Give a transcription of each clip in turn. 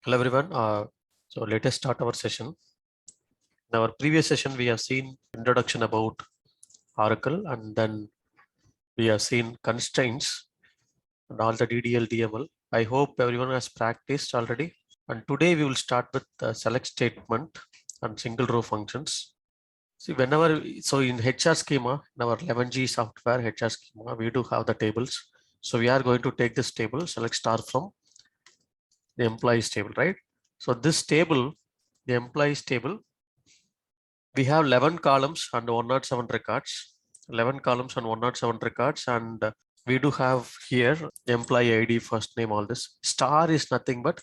Hello everyone. So let us start our session. In our previous session, we have seen introduction about Oracle, and then we have seen constraints and all the DDL, DML. I hope everyone has practiced already. And today we will start with the select statement and single row functions. See, so in HR schema, in our 11G software HR schema, we do have the tables. So we are going to take this table, select star from the employees table, right? So this table, the employees table, we have 11 columns and 107 records. 11 columns and 107 records, and we do have here employee ID, first name, all this. Star is nothing but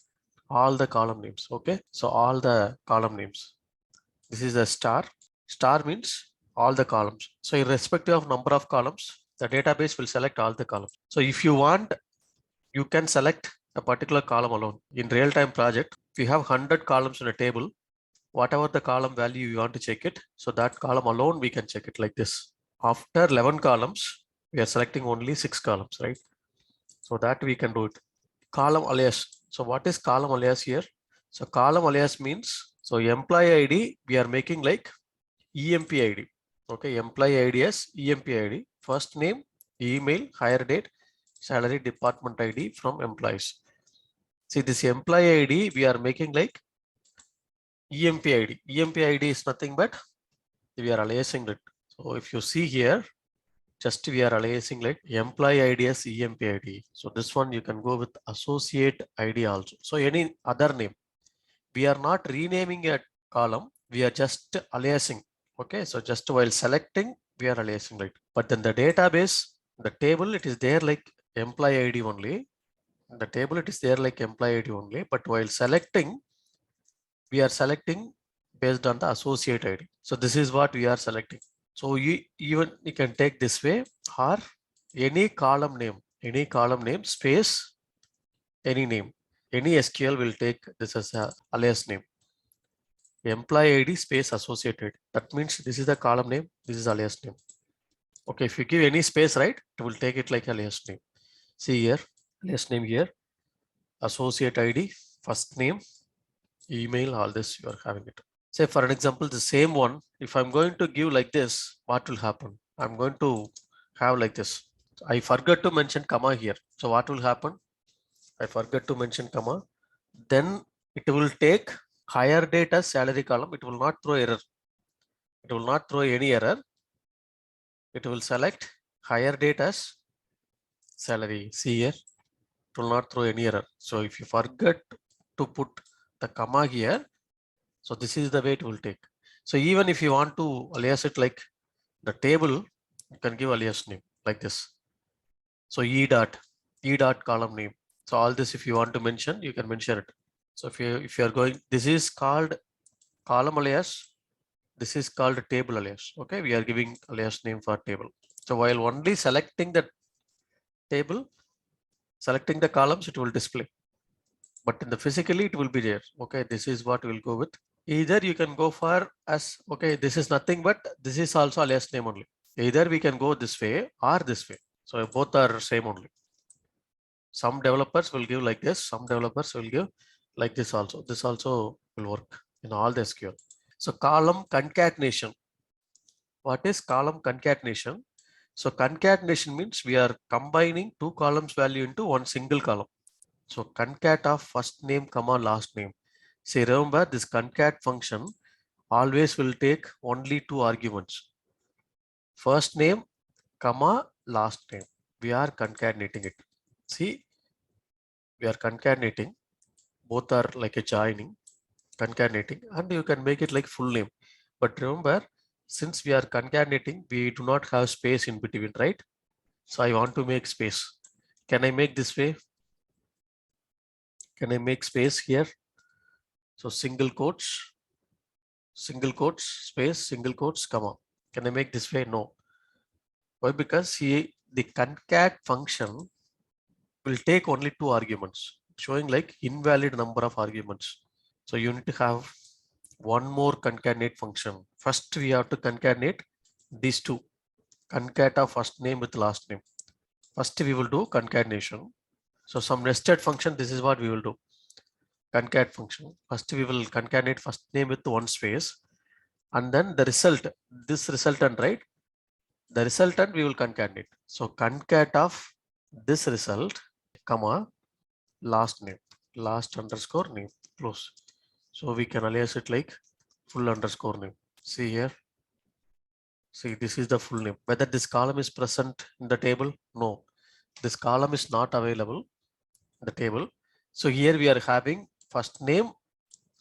all the column names. Okay, so all the column names. This is a star. Star means all the columns. So irrespective of number of columns, the database will select all the columns. So if you want, you can select a particular column alone. In real-time project, we have 100 columns in a table. Whatever the column value you want to check it, so that column alone we can check it like this. After 11 columns, we are selecting only 6 columns, right? So that we can do it. Column alias. So what is column alias here? So column alias means, so employee ID, we are making like EMP ID. Okay, employee ID as EMP ID, first name, email, hire date, salary, department ID from employees. See, this employee ID, we are making like EMP ID. EMP ID is nothing but we are aliasing it. So if you see here, just we are aliasing like employee ID as EMP ID. So this one you can go with associate ID also. So any other name. We are not renaming a column. We are just aliasing. Okay. So just while selecting, we are aliasing, right? But then the database, the table, it is there like employee ID only. The table, it is there like employee ID only. But while selecting, we are selecting based on the associate ID. So this is what we are selecting. So you can take this way, or any column name space any name. Any SQL will take this as a alias name. Employee ID space associated. That means this is the column name, this is alias name. Okay, if you give any space, right, it will take it like alias name. See here, alias name here, associate ID, first name, email, all this you are having it. Say for an example, the same one, if I'm going to give like this, what will happen? I'm going to have like this. I forgot to mention comma here. So what will happen? I forgot to mention comma. Then it will take higher date as salary column. It will not throw error. It will not throw any error. It will select higher date as salary. See here, it will not throw any error. So if you forget to put the comma here, so this is the way it will take. So even if you want to alias it like the table, you can give alias name like this. So e dot column name. So all this, if you want to mention, you can mention it. So if you are going, this is called column alias. This is called table alias. Okay, we are giving alias name for table. So while only selecting the table, selecting the columns, it will display. But in the physically, it will be there. Okay, this is what we'll go with. Either you can go for as, okay, this is nothing but this is also alias name only. Either we can go this way or this way. So both are same only. Some developers will give like this, some developers will give like this also. This also will work in all the SQL. So column concatenation. What is column concatenation? So concatenation means we are combining two columns value into one single column. So concat of first name comma last name. See, remember this concat function always will take only two arguments. First name comma last name. We are concatenating it. See, we are concatenating. Both are like a joining, concatenating, and you can make it like full name. But remember, since we are concatenating, we do not have space in between, right? So I want to make space. Can I make this way? Can I make space here? So single quotes, space, single quotes, comma. Can I make this way? No. Why? Because the concat function will take only two arguments, showing like invalid number of arguments. So you need to have one more concatenate function. First, we have to concatenate these two. Concat of first name with last name. First, we will do concatenation. So some nested function, this is what we will do. concat function. First we will concatenate first name with one space, and then the result, this resultant, right? The resultant we will concatenate. So concat of this result, comma, last name, last underscore name, close. So we can alias it like full underscore name. See here. See, this is the full name. Whether this column is present in the table? No. This column is not available in the table. So here we are having first name,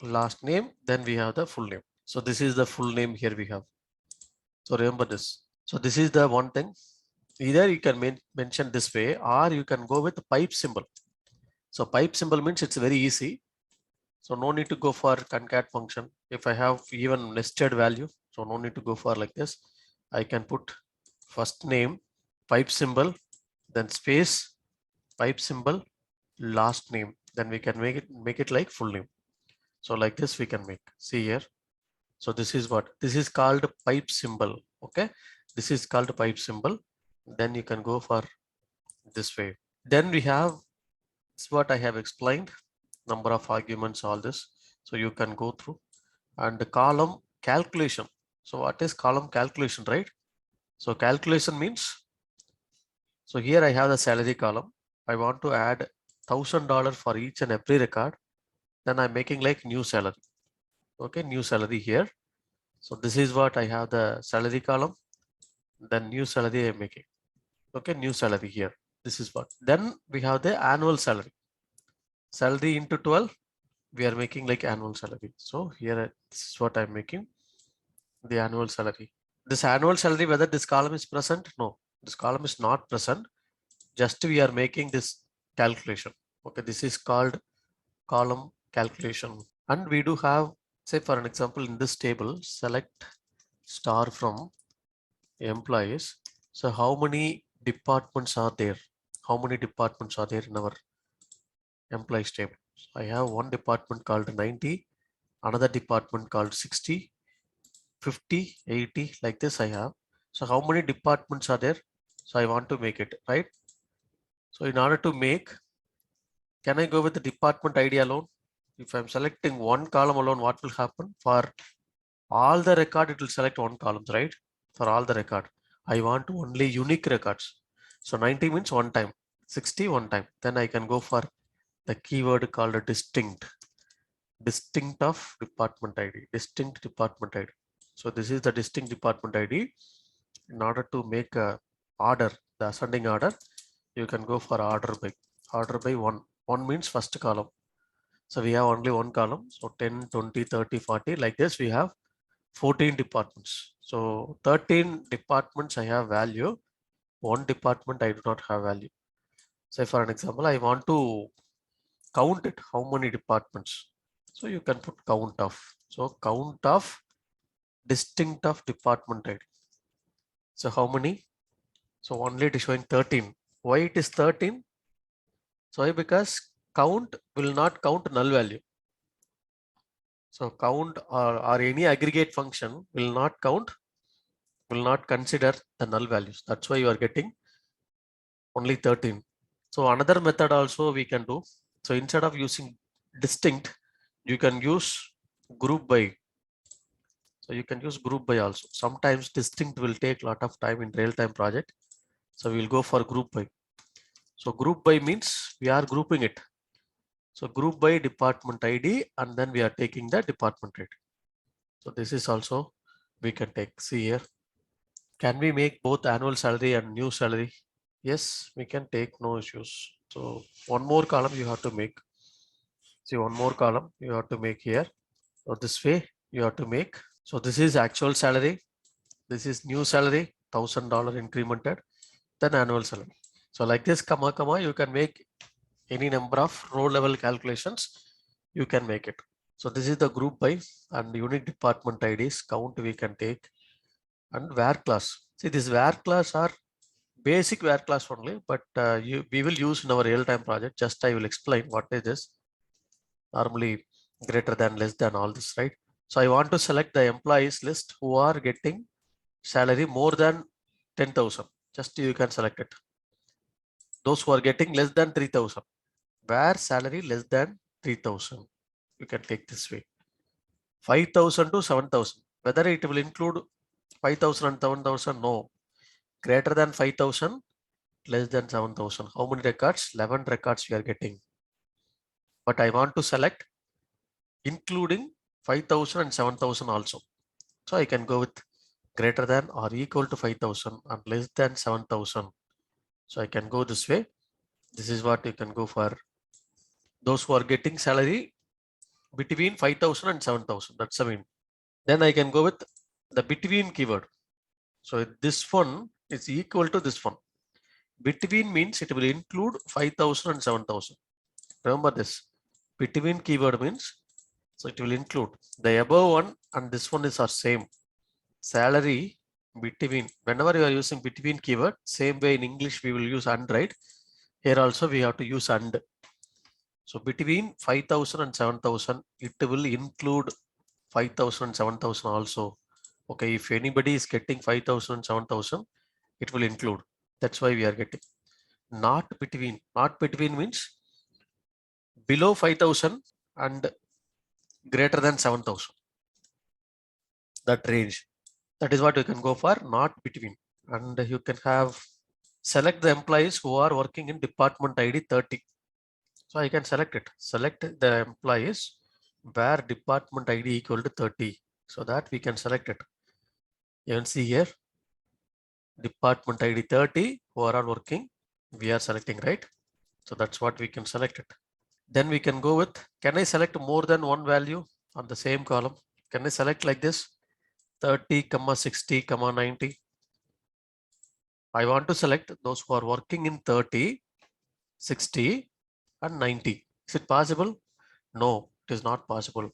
last name, then we have the full name. So this is the full name here we have. So remember this. So this is the one thing. Either you can mention this way, or you can go with the pipe symbol. So pipe symbol means it's very easy. So no need to go for concat function. If I have even nested value, so no need to go for like this. I can put first name, pipe symbol, then space, pipe symbol, last name. Then we can make it like full name. So like this we can make. See here. So this is what this is called pipe symbol. Okay, this is called pipe symbol. Then you can go for this way. Then we have, this is what I have explained, number of arguments, all this. So you can go through, and the column calculation. So what is column calculation, right? So calculation means, so here I have the salary column. I want to add $1,000 for each and every record. Then I'm making like new salary. Okay, new salary here. So this is what I have, the salary column. Then new salary I'm making. Okay, new salary here. This is what. Then we have the annual salary. Salary into 12. We are making like annual salary. So here this is what I'm making, the annual salary. This annual salary, whether this column is present? No, this column is not present. Just we are making this calculation. Okay, this is called column calculation. And we do have, say for an example, in this table, select star from employees. So how many departments are there? How many departments are there in our employees table? So I have one department called 90, another department called 60, 50, 80, like this I have. So how many departments are there? So I want to make it, right? So in order to make, can I go with the department ID alone? If I'm selecting one column alone, what will happen? For all the record, it will select one column, right? For all the record, I want only unique records. So 90 means one time, 60 one time. Then I can go for the keyword called distinct. Distinct of department ID, distinct department ID. So this is the distinct department ID. In order to make a order, the ascending order, you can go for order by one. One means first column. So we have only one column. So 10, 20, 30, 40, like this we have 14 departments. So 13 departments I have value. One department I do not have value. Say for an example, I want to count it, how many departments. So you can put count of. So count of distinct of department ID. So how many? So only it is showing 13. Why it is 13? So because count will not count null value. So count or any aggregate function will not count, will not consider the null values. That's why you are getting only 13. So another method also we can do. So instead of using distinct, you can use group by. So you can use group by also. Sometimes distinct will take a lot of time in real-time project. So we'll go for group by. So group by means we are grouping it. So group by department ID, and then we are taking the department ID. So this is also we can take. See here. Can we make both annual salary and new salary? Yes, we can take, no issues. So one more column you have to make. See, one more column you have to make here. So this way you have to make. So this is actual salary. This is new salary, $1,000 incremented, then annual salary. So like this, comma, comma, you can make any number of row level calculations. You can make it. So this is the group by, and unique department IDs count we can take, and where class. See, this where class are basic where class only, but we will use in our real-time project. Just I will explain what is this. Normally greater than, less than, all this, right? So I want to select the employees list who are getting salary more than 10,000. Just you can select it. Those who are getting less than 3,000. Where salary less than 3,000. you can take this way. 5,000 to 7,000. Whether it will include 5,000 and 7,000? No. Greater than 5,000, less than 7,000. How many records? 11 records we are getting. But I want to select including 5,000 and 7,000 also. So I can go with greater than or equal to 5,000 and less than 7,000. So I can go this way. This is what you can go for those who are getting salary between 5,000 and 7,000. That's the mean. Then I can go with the between keyword. So this one is equal to this one. Between means it will include 5,000 and 7,000. Remember this. Between keyword means, so it will include the above one and this one is our same. Salary between, whenever you are using between keyword, same way in English we will use and, right? Here also we have to use and. So between 5,000 and 7,000, it will include 5,000 and 7,000 also. Okay, if anybody is getting 5,000 and 7,000, it will include. That's why we are getting. Not between. Not between means below 5,000 and greater than 7,000. That range. That is what you can go for, not between. And you can have select the employees who are working in department ID 30. So I can select it. Select the employees where department ID equal to 30. So that we can select it. You can see here department ID 30 who are all working. We are selecting, right? So that's what we can select it. Then we can go with, can I select more than one value on the same column? Can I select like this 30, 60, 90? I want to select those who are working in 30, 60 and 90. Is it possible? No, it is not possible.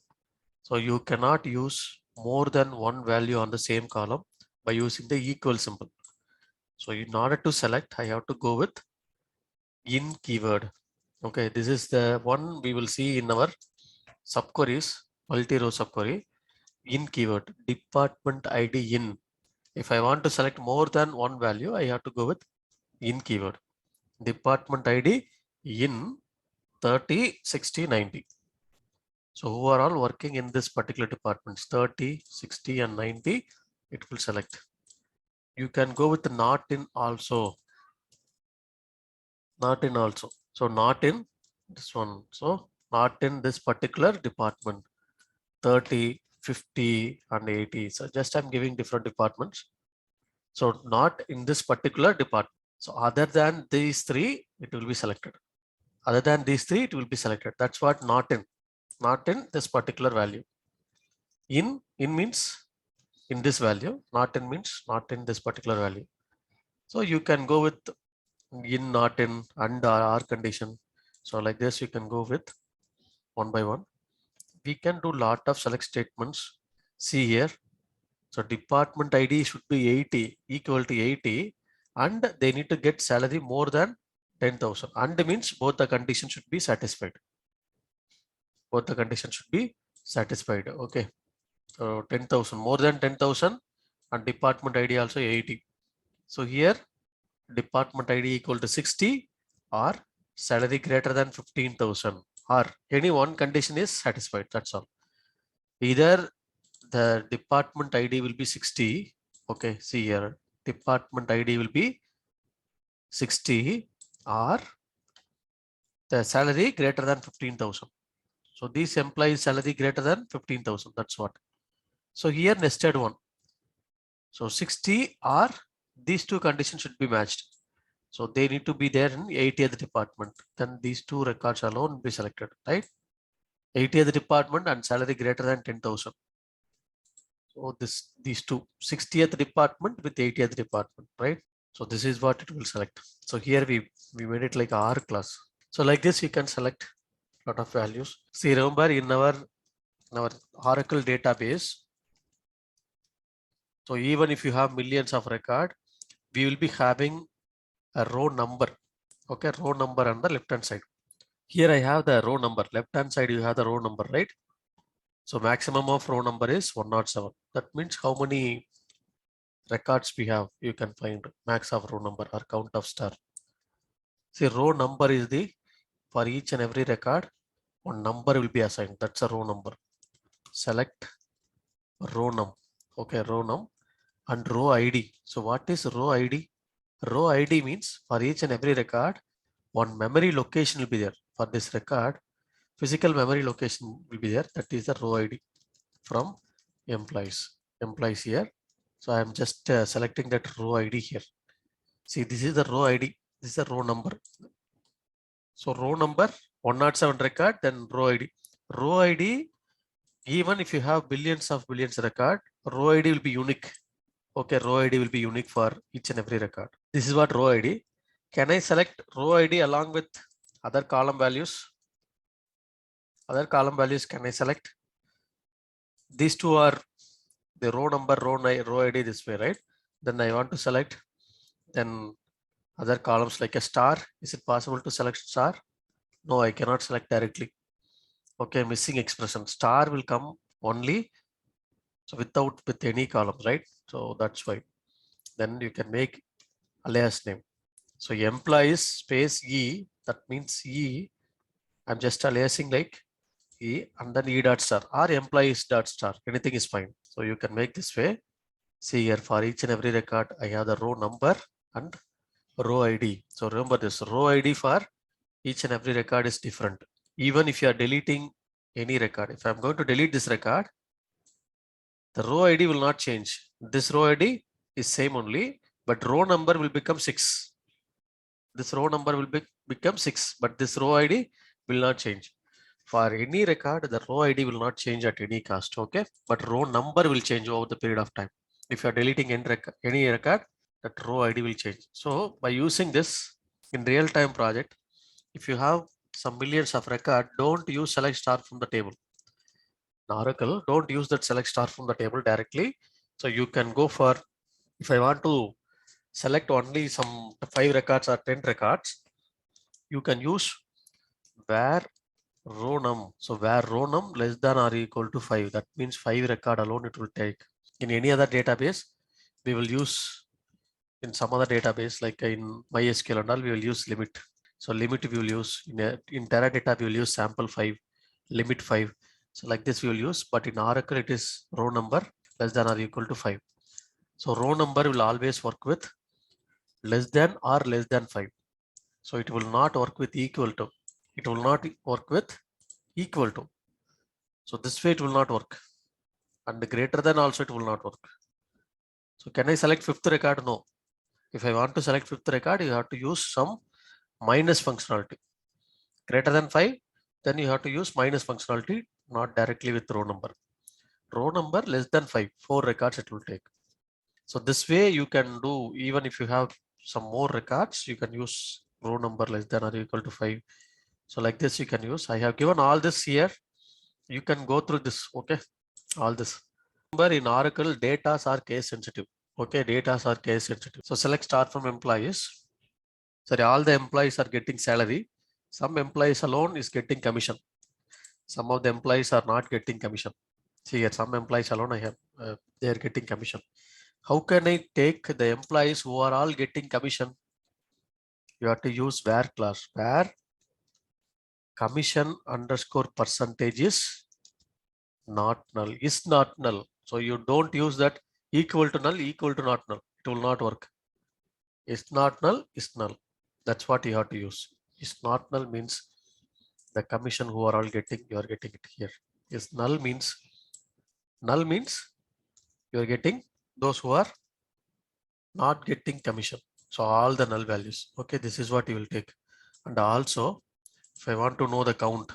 So you cannot use more than one value on the same column by using the equal symbol. So in order to select, I have to go with in keyword. Okay, this is the one we will see in our subqueries, multi-row subquery. In keyword, department ID in. If I want to select more than one value, I have to go with in keyword. Department ID in 30, 60, 90. So who are all working in this particular departments, 30, 60 and 90, it will select. You can go with not in also. Not in also. So not in this one. So not in this particular department, 30, 50 and 80. So just I'm giving different departments. So not in this particular department. So other than these three, it will be selected. Other than these three, it will be selected. That's what not in this particular value. In means in this value, not in means not in this particular value. So you can go with in, not in, and or condition. So like this, you can go with one by one. We can do lot of select statements. See here. So department ID should be 80, equal to 80, and they need to get salary more than 10,000. And means both the conditions should be satisfied. Both the conditions should be satisfied. Okay. So 10,000, more than 10,000, and department ID also 80. So here department ID equal to 60 or salary greater than 15,000 or any one condition is satisfied. That's all. Either the department ID will be 60. Okay, see here, department ID will be 60 or the salary greater than 15,000. So these employees salary greater than 15,000. That's what. So here nested one. So 60 or these two conditions should be matched. So they need to be there in 80th department. Then these two records alone will be selected, right? 80th department and salary greater than 10,000. So these two, 60th department with 80th department, right? So this is what it will select. So here we made it like R class. So like this, you can select a lot of values. See, remember in our Oracle database, so even if you have millions of record, we will be having a row number. Okay, row number on the left hand side. Here I have the row number. Left hand side you have the row number, right? So maximum of row number is 107. That means how many records we have, you can find max of row number or count of star. See, row number is the for each and every record one number will be assigned. That's a row number. Select row num. Okay, row num and row ID. So what is row ID? Row ID means for each and every record, one memory location will be there. For this record, physical memory location will be there. That is the row ID from employees. Employees here. So I am just selecting that row ID here. See, this is the row ID. This is the row number. So row number 107 record, then row ID. Row ID, even if you have billions record, row ID will be unique. Okay, row ID will be unique for each and every record. This is what row ID. Can I select row ID along with other column values? Other column values can I select? These two are the row number, row ID this way, right? Then I want to select then other columns like a star. Is it possible to select star? No, I cannot select directly. Okay, missing expression. Star will come only so without with any column, right? So that's why. Then you can make alias name. So employees space E, that means E. I'm just aliasing like E and then E dot star or employees dot star. Anything is fine. So you can make this way. See here for each and every record, I have the row number and row ID. So remember this row ID for each and every record is different. Even if you are deleting any record, if I'm going to delete this record, the row ID will not change. This row ID is same only, but row number will become 6. This row number will become 6, but this row ID will not change. For any record, the row ID will not change at any cost, okay? But row number will change over the period of time. If you are deleting any record, that row ID will change. So by using this in real-time project, if you have some millions of record, don't use select star from the table. In Oracle, don't use that select star from the table directly. So you can go for, if I want to select only some 5 records or 10 records, you can use where row num. So where row num less than or equal to 5, that means 5 record alone it will take. In any other database, we will use in some other database like in MySQL and all, we will use limit. So limit we will use in Teradata, we will use sample 5, limit 5. So like this we will use, but in Oracle it is row number less than or equal to 5. So row number will always work with less than or less than 5. So it will not work with equal to. It will not work with equal to. So this way it will not work. And greater than also it will not work. So can I select 5th record? No. If I want to select 5th record, you have to use some minus functionality. Greater than 5, then you have to use minus functionality, not directly with row number. Row number less than 5, 4 records it will take. So this way you can do, even if you have some more records, you can use row number less than or equal to 5. So like this you can use. I have given all this here. You can go through this, okay? All this. Remember in Oracle, data are case sensitive. Okay, data are case sensitive. So select start from employees. Sorry, all the employees are getting salary. Some employees alone is getting commission. Some of the employees are not getting commission. See here, some employees alone I have, they are getting commission. How can I take the employees who are all getting commission? You have to use where clause, where commission underscore percentage is not null, is not null. So you don't use that equal to null, equal to not null. It will not work. Is not null, is null. That's what you have to use. Is not null means the commission who are all getting, you are getting it here. Is null means you are getting those who are not getting commission. So all the null values. Okay, this is what you will take. And also, if I want to know the count,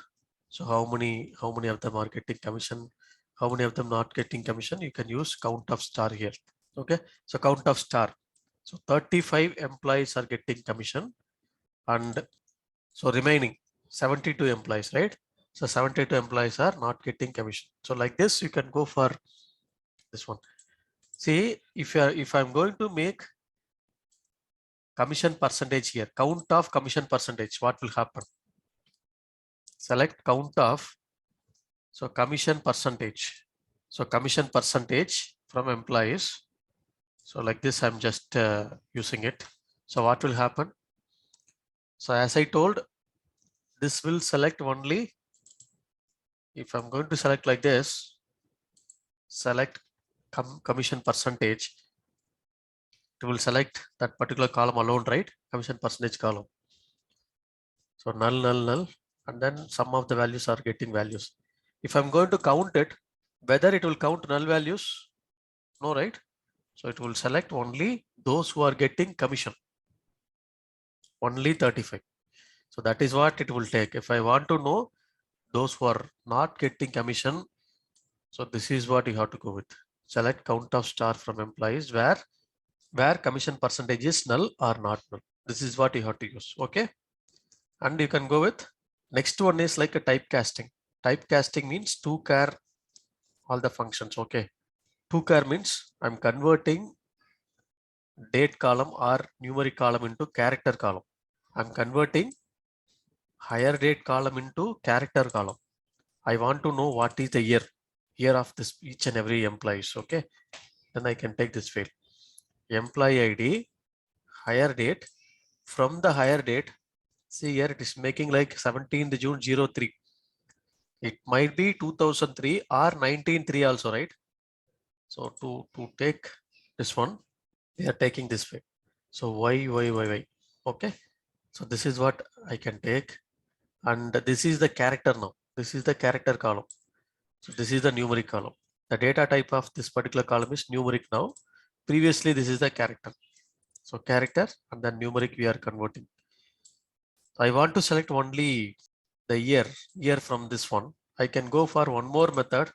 so how many of them are getting commission, how many of them not getting commission, you can use count of star here. Okay, so count of star. So 35 employees are getting commission, and so remaining 72 employees, right? So 72 employees are not getting commission. So like this, you can go for this one. See, if I'm going to make commission percentage here, count of commission percentage, what will happen? Select count of, so commission percentage. So commission percentage from employees. So like this, I'm just using it. So what will happen? So as I told, this will select only if I'm going to select like this, select commission percentage, it will select that particular column alone, right? Commission percentage column. So null, null, null, and then some of the values are getting values. If I'm going to count it, whether it will count null values, no, right? So it will select only those who are getting commission, only 35. So that is what it will take. If I want to know those who are not getting commission, so this is what you have to go with. Select count of star from employees where commission percentage is null or not null. This is what you have to use. Okay. And you can go with next one is like a typecasting. Typecasting means to care all the functions. Okay. To care means I'm converting date column or numeric column into character column. I'm converting higher date column into character column. I want to know what is the year of this each and every employees. Okay. Then I can take this field. Employee ID, higher date. From the higher date, see here it is making like 17th June 03. It might be 2003 or 1903 also, right? So to take this one, we are taking this way. So why. Okay. So this is what I can take. And this is the character now. This is the character column. So this is the numeric column. The data type of this particular column is numeric now. Previously, this is the character. So character and then numeric we are converting. I want to select only the year from this one. I can go for one more method,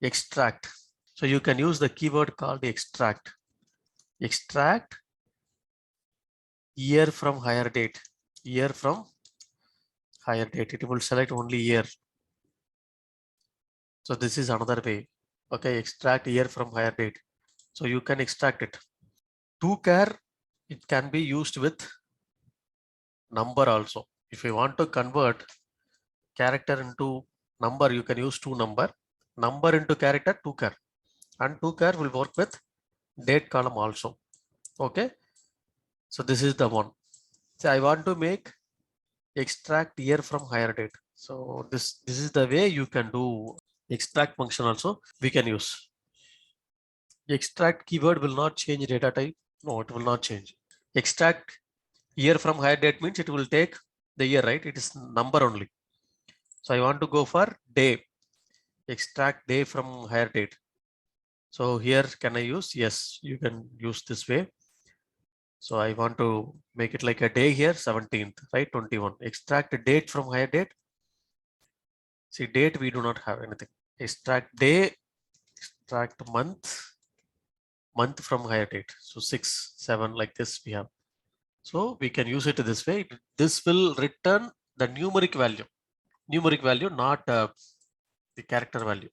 extract. So you can use the keyword called extract. Extract year from higher date. Year from higher date. It will select only year. So this is another way. Okay, extract year from higher date. So you can extract it. To care, it can be used with number also. If you want to convert character into number, you can use to number. Number into character, to care. And to care will work with date column also. Okay. So this is the one. So I want to make extract year from higher date. So this is the way you can do extract function also we can use. Extract keyword will not change data type. No, it will not change. Extract year from higher date means it will take the year, right? It is number only. So I want to go for day. Extract day from higher date. So here can I use? Yes, you can use this way. So I want to make it like a day here, 17th, right? 21. Extract a date from higher date. See, date we do not have anything. Extract day, extract month from higher date. So 6, 7 like this we have. So we can use it this way. This will return the numeric value, not the character value.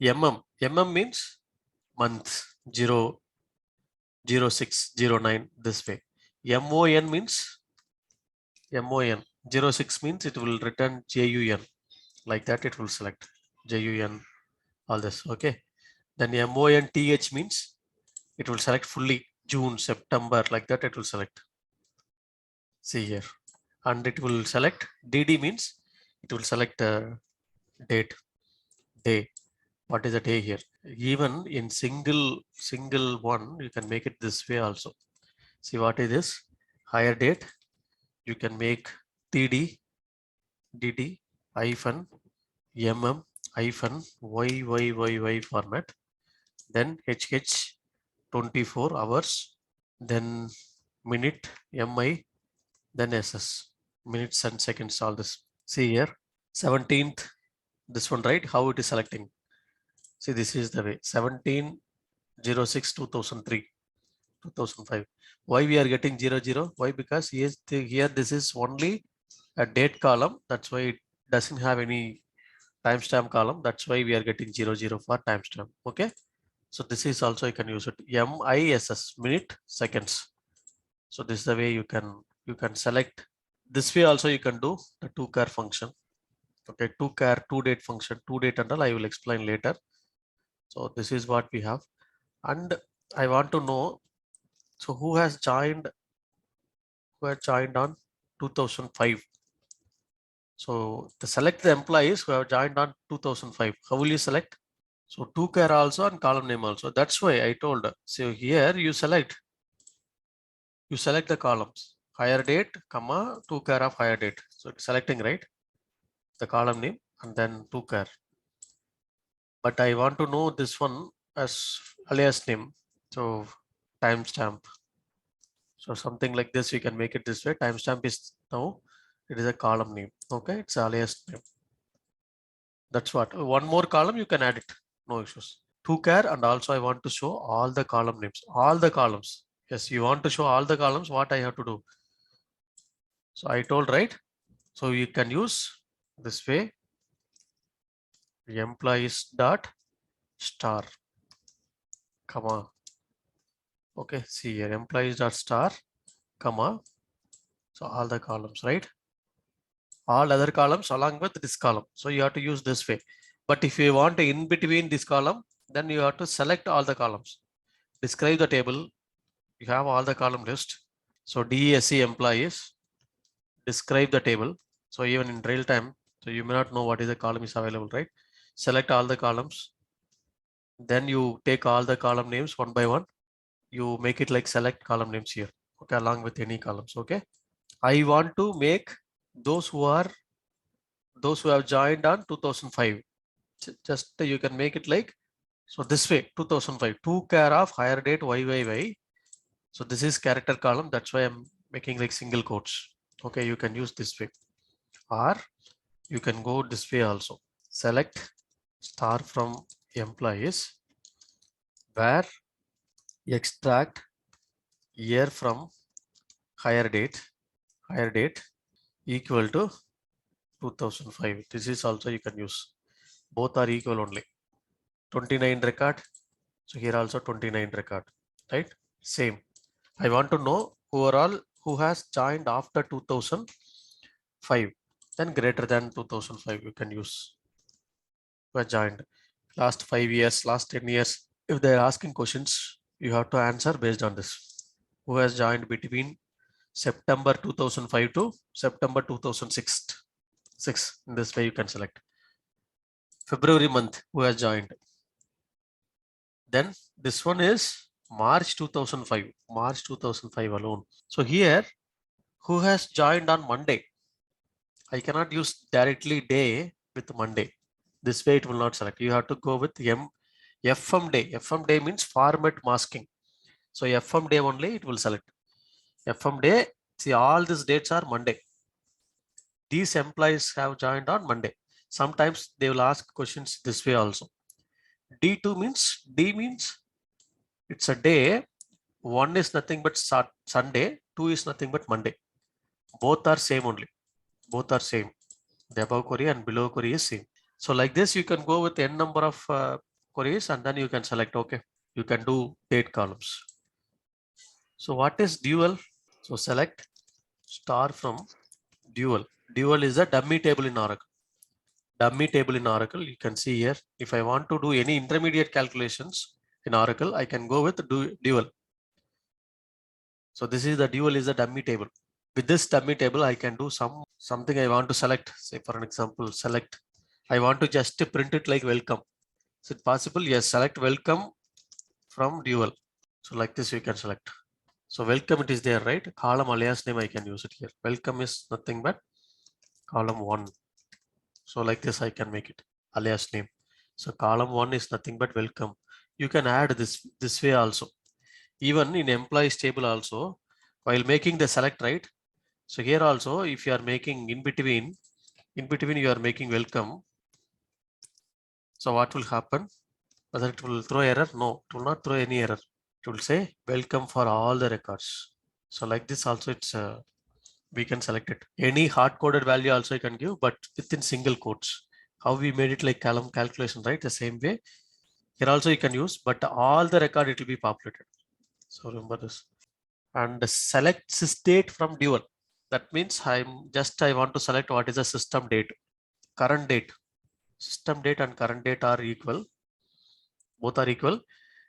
MM means month 0, 06, 09 this way. MON means MON 06 means it will return JUN like that. It will select JUN all this. Okay. Then MONTH means it will select fully June, September like that. It will select. See here, and it will select DD means it will select date, day. What is the day here? Even in single one, you can make it this way also. See what is this? Higher date. You can make TD, DD, hyphen, MM, hyphen, YYYY format. Then HH 24 hours. Then minute, MI, then SS, minutes and seconds, all this. See here, 17th, this one, right? How it is selecting. See, this is the way, 17/06, 2003, 2005. Why we are getting 00? Why? Because here this is only a date column. That's why it doesn't have any timestamp column. That's why we are getting 00 for timestamp. Okay. So this is also you can use it. MISS, minute, seconds. So this is the way you can select. This way also you can do the to care function. Okay, to care, to date function, to date and all I will explain later. So this is what we have. And I want to know, so who had joined on 2005? So to select the employees who have joined on 2005, how will you select? So to care also and column name also. That's why I told. So here you select the columns, hire date, comma, to care of hire date. So it's selecting, right, the column name and then to care. But I want to know this one as alias name. So timestamp. So something like this, you can make it this way. Timestamp is now, it is a column name. Okay, it's alias name. That's what. One more column you can add it. No issues. To care, and also I want to show all the column names. All the columns. Yes, you want to show all the columns. What I have to do? So I told, right. So you can use this way. Employees dot star, comma. Okay, see here, employees dot star, comma. So all the columns, right? All other columns along with this column. So you have to use this way. But if you want in between this column, then you have to select all the columns. Describe the table. You have all the column list. So DESC employees. Describe the table. So even in real time, so you may not know what is the column is available, right? Select all the columns. Then you take all the column names one by one. You make it like select column names here. Okay, along with any columns. Okay. I want to make those who have joined on 2005. Just you can make it like so this way 2005 to care of hire date YYY. So this is character column. That's why I'm making like single quotes. Okay, you can use this way, or you can go this way also. Select star from employees where extract year from hire date equal to 2005. This is also you can use. Both are equal only. 29 record. So here also 29 record, right? Same. I want to know overall who has joined after 2005. Then greater than 2005 you can use. Who has joined last 5 years, last 10 years. If they are asking questions, you have to answer based on this. Who has joined between September 2005 to September 2006. In this way you can select. February month, who has joined. Then this one is March 2005. March 2005 alone. So here, who has joined on Monday? I cannot use directly day with Monday. This way it will not select. You have to go with FM day. FM day means format masking. So FM day only it will select. FM day, see all these dates are Monday. These employees have joined on Monday. Sometimes they will ask questions this way also. D2 means, D means it's a day. One is nothing but Sunday, two is nothing but Monday. Both are same only. Both are same. The above query and below query is same. So like this, you can go with n number of queries and then you can select, okay, you can do date columns. So what is dual? So select star from dual. Dual is a dummy table in Oracle. Dummy table in Oracle, you can see here. If I want to do any intermediate calculations in Oracle, I can go with dual. So this is the dual is a dummy table. With this dummy table, I can do something I want to select. Say for an example, select. I want to just print it like welcome. Is it possible? Yes, select welcome from dual. So like this, you can select. So welcome it is there, right? Column alias name I can use it here. Welcome is nothing but column 1. So like this, I can make it alias name. So column 1 is nothing but welcome. You can add this way also. Even in employees table also, while making the select, right? So here also, if you are making in between you are making welcome. So what will happen? Whether it will throw error? No, it will not throw any error. It will say welcome for all the records. So like this also, it's we can select it. Any hard-coded value also you can give, but within single quotes. How we made it like column calculation, right? The same way. Here also you can use, but all the record it will be populated. So remember this. And select sysdate from dual. That means I want to select what is the system date, current date. System date and current date are equal. Both are equal.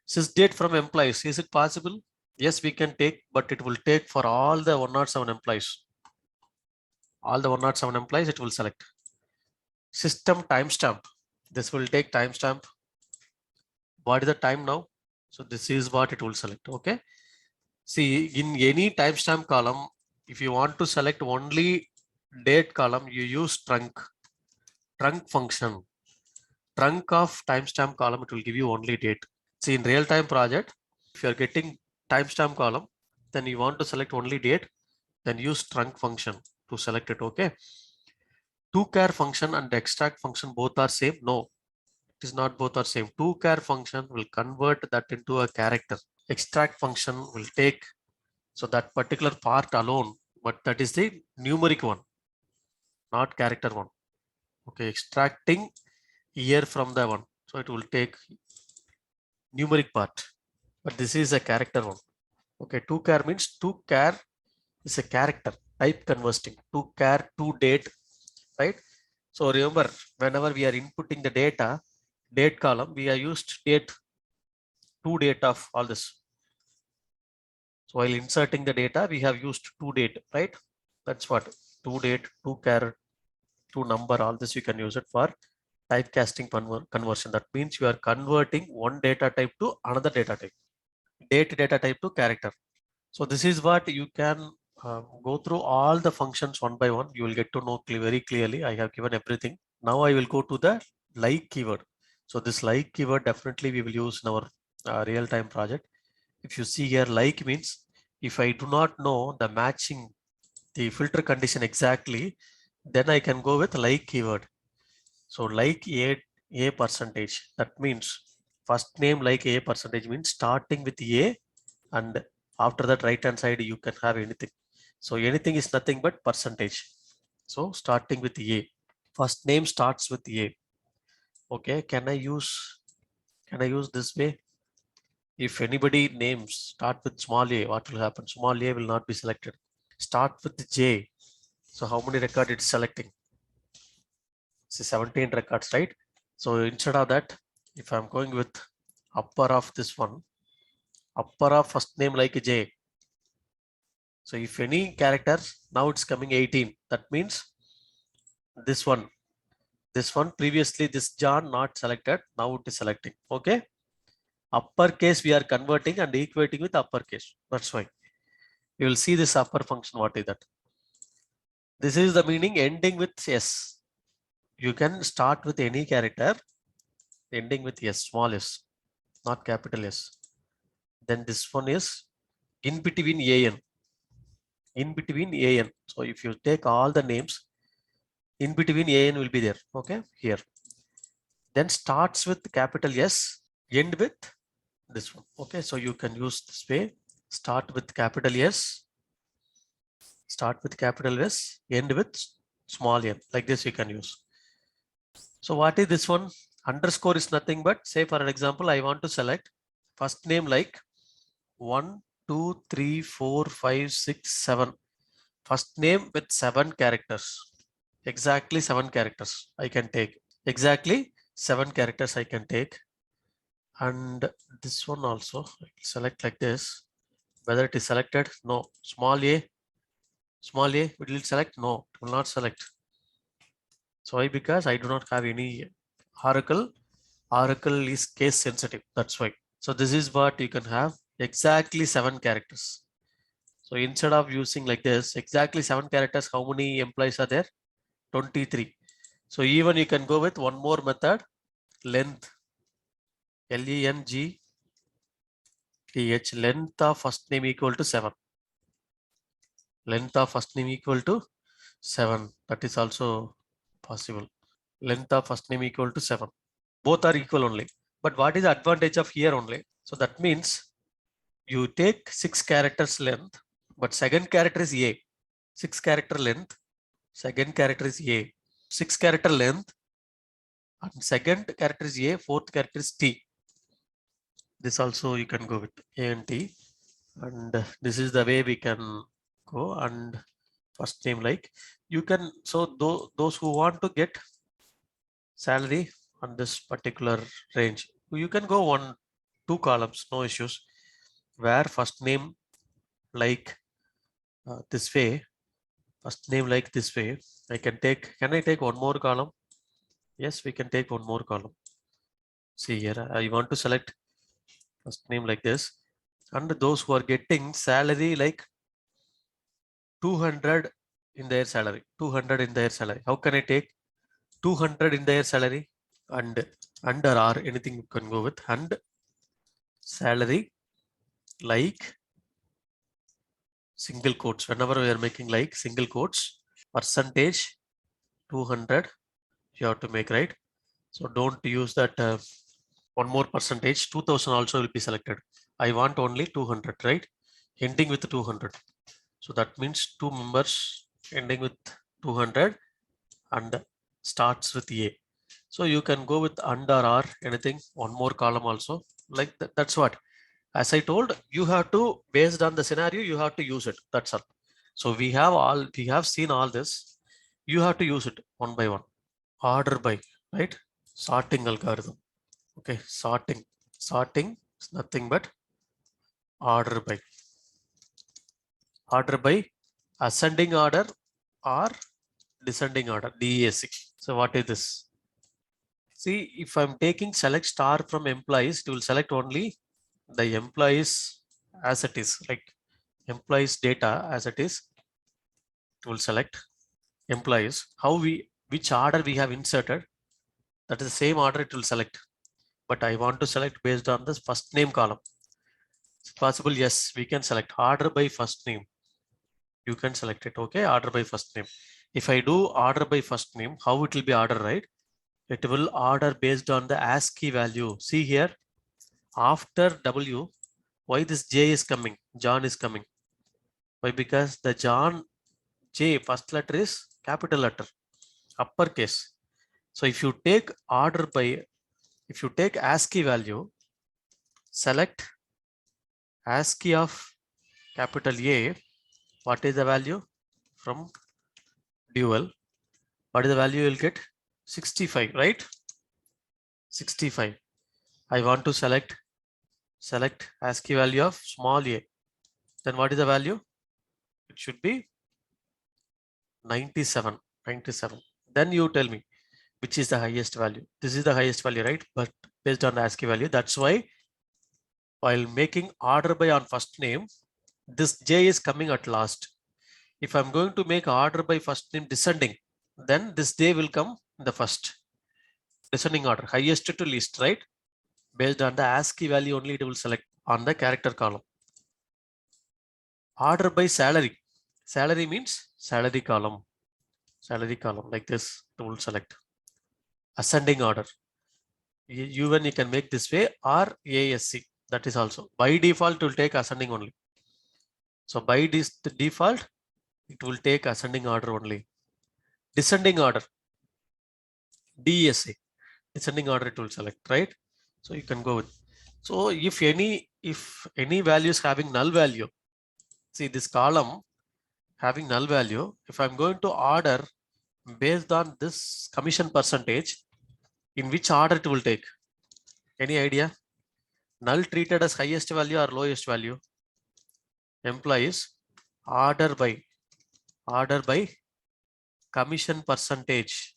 Sysdate from employees. Is it possible? Yes, we can take, but it will take for all the 107 employees. all the 107 employees, it will select. System timestamp. This will take timestamp. What is the time now? So this is what it will select. Okay. See, in any timestamp column, if you want to select only date column, you use trunk function. Trunk of timestamp column, it will give you only date. See, in real-time project, if you are getting timestamp column, then you want to select only date, then use trunk function to select it. Okay. To-char function and extract function both are same. No, it is not both are same. To-char function will convert that into a character. Extract function will take so that particular part alone, but that is the numeric one, not character one. Okay, extracting year from the one, so it will take numeric part, but this is a character one. Okay, to-char means to-char is a character type converting. To-char to date, right? So remember, whenever we are inputting the data, date column, we are used date to date of all this. So while inserting the data, we have used to date, right? That's what to date, to-char, to number, all this you can use it for typecasting conversion. That means you are converting one data type to another data type, date data type to character. So this is what you can go through all the functions one by one. You will get to know very clearly. I have given everything. Now I will go to the like keyword. So this like keyword definitely we will use in our real-time project. If you see here, like means if I do not know the matching the filter condition exactly, then I can go with like keyword. So like a percentage, that means first name like a percentage means starting with a, and after that right hand side you can have anything. So anything is nothing but percentage. So starting with a, first name starts with a. Okay, can I use this way? If anybody names start with small a, what will happen? Small a will not be selected. Start with J. So how many records it's selecting? See, 17 records, right? So instead of that, if I'm going with upper of this one, upper of first name like J. So if any character, now it's coming 18. That means this one previously this John not selected, now it is selecting. Okay. Uppercase we are converting and equating with uppercase. That's why you will see this upper function. What is that? This is the meaning ending with S. You can start with any character ending with S, small s, not capital S. Then this one is in between AN. In between AN. So if you take all the names, in between AN will be there. Okay, here. Then starts with capital S, end with this one. Okay, so you can use this way. Start with capital S, end with small n. Like this you can use. So what is this one? Underscore is nothing but, say for an example, I want to select first name like 1, 2, 3, 4, 5, 6, 7. First name with 7 characters. Exactly 7 characters I can take. Exactly 7 characters I can take. And this one also I will select like this. Whether it is selected? No. Small a, will it select? No, it will not select. So why? Because I do not have any Oracle. Oracle is case sensitive. That's why. So this is what you can have exactly 7 characters. So instead of using like this, exactly 7 characters, how many employees are there? 23. So even you can go with one more method, length, length, length of first name equal to 7. Length of first name equal to 7. That is also possible. Length of first name equal to 7. Both are equal only. But what is the advantage of here only? So that means you take 6 characters length, but second character is A. 6 character length, second character is A. 6 character length, and second character is A, fourth character is T. This also you can go with A and T. And this is the way we can go. And first name like you can, so those who want to get salary on this particular range, you can go 1, 2 columns, no issues, where first name like this way, first name like this way. Can I take one more column? Yes, we can take one more column. See here, I want to select first name like this, and those who are getting salary like 200 in their salary, 200 in their salary. How can I take 200 in their salary? And under R, anything you can go with, and salary like single quotes. Whenever we are making like single quotes, percentage 200, you have to make, right? So don't use that one more percentage. 2000 also will be selected. I want only 200, right? Ending with 200. So that means two members ending with 200 and starts with A. So you can go with under R, anything, one more column also. Like that, that's what. As I told, you have to, based on the scenario, you have to use it. That's all. So we have seen all this. You have to use it one by one. Order by, right? Sorting algorithm. Okay, sorting. Sorting is nothing but order by. Order by ascending order or descending order, DAC. So what is this? See, if I'm taking select star from employees, it will select only the employees as it is, like employees data as it is. It will select employees. Which order we have inserted, that is the same order it will select. But I want to select based on this first name column. It's possible, yes, we can select order by first name. You can select it, okay, order by first name. If I do order by first name, how it will be order, right? It will order based on the ASCII value. See here, after W, why this J is coming? John is coming. Why? Because the John J first letter is capital letter, uppercase. So if you take order by, if you take ASCII value, select ASCII of capital A, what is the value from dual? What is the value you'll get? 65, right? 65. I want to select ASCII value of small a. Then what is the value? It should be 97. 97. Then you tell me which is the highest value. This is the highest value, right? But based on the ASCII value, that's why while making order by on first name, this J is coming at last. If I'm going to make order by first name descending, then this J will come in the first. Descending order, highest to least, right? Based on the ASCII value only, it will select on the character column. Order by salary. Salary means salary column. Salary column like this, it will select. Ascending order. Even you can make this way or ASC. That is also. By default, it will take ascending only. So by this default, it will take ascending order only. Descending order. DSA. Descending order it will select, right? So you can go with. So if any value is having null value, see this column having null value, if I'm going to order based on this commission percentage, in which order it will take? Any idea? Null treated as highest value or lowest value? Employees order by commission percentage.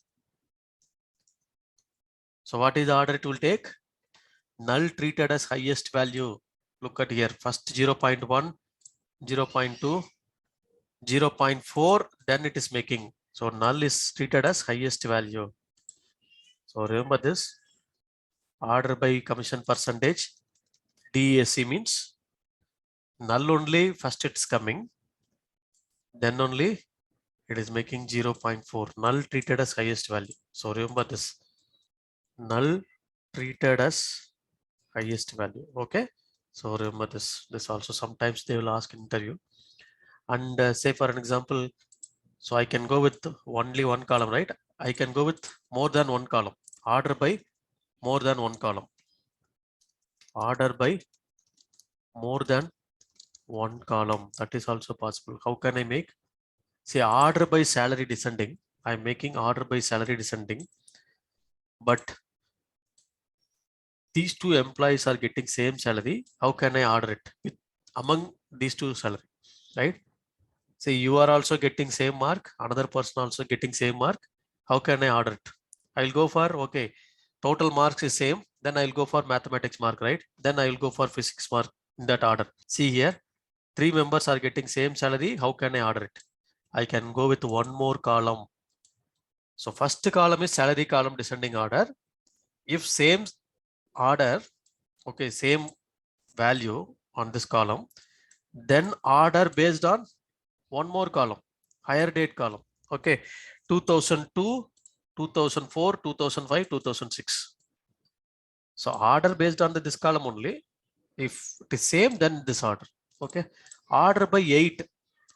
So what is the order it will take? Null treated as highest value. Look at here, first 0.1, 0.2, 0.4, then it is making. So null is treated as highest value. So remember this, order by commission percentage, DAC means null only first it's coming, then only it is making 0.4, null treated as highest value. So remember this, null treated as highest value, okay? So remember this also sometimes they will ask in interview. And say for an example, so I can go with only one column, right? I can go with more than one column. Order by more than one column. Order by more than one column. That is also possible. How can I make? Say order by salary descending. I'm making order by salary descending. But these two employees are getting same salary. How can I order it with among these two salary, right? See, you are also getting same mark, another person also getting same mark. How can I order it? I'll go for, okay, total marks is same, then I'll go for mathematics mark, right? Then I'll go for physics mark in that order. See here, 3 members are getting same salary. How can I order it? I can go with one more column. So first column is salary column descending order. If same order, okay, same value on this column, then order based on one more column, higher date column. Okay, 2002, 2004, 2005, 2006. So order based on this column only. If it is same, then this order. Okay, order by 8.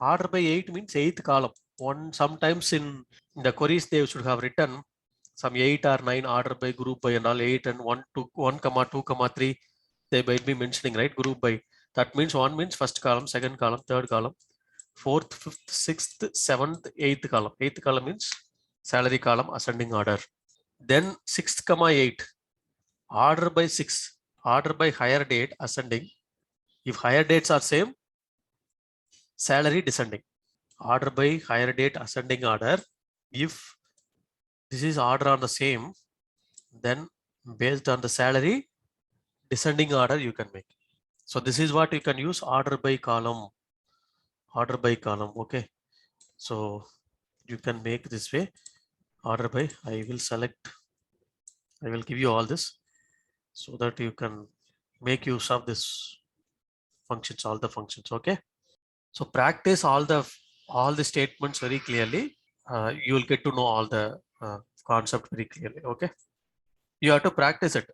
Order by 8 means 8th column. One sometimes in the queries they should have written some 8 or 9 order by, group by, and all 8 and 1 to 1 comma 2 comma 3. They might be mentioning, right, group by. That means 1 means first column, second column, third column, fourth, fifth, sixth, seventh, eighth column. Eighth column means salary column ascending order. Then 6th comma 8, order by 6, order by higher date ascending. If higher dates are same, salary descending. Order by higher date ascending order. If this is order on the same, then based on the salary descending order you can make. So this is what you can use, order by column. Order by column. Okay, so you can make this way, order by. I will select, I will give you all this so that you can make use of this functions, all the functions. Okay, so practice all the statements very clearly. You will get to know all the concept very clearly. Okay, you have to practice it.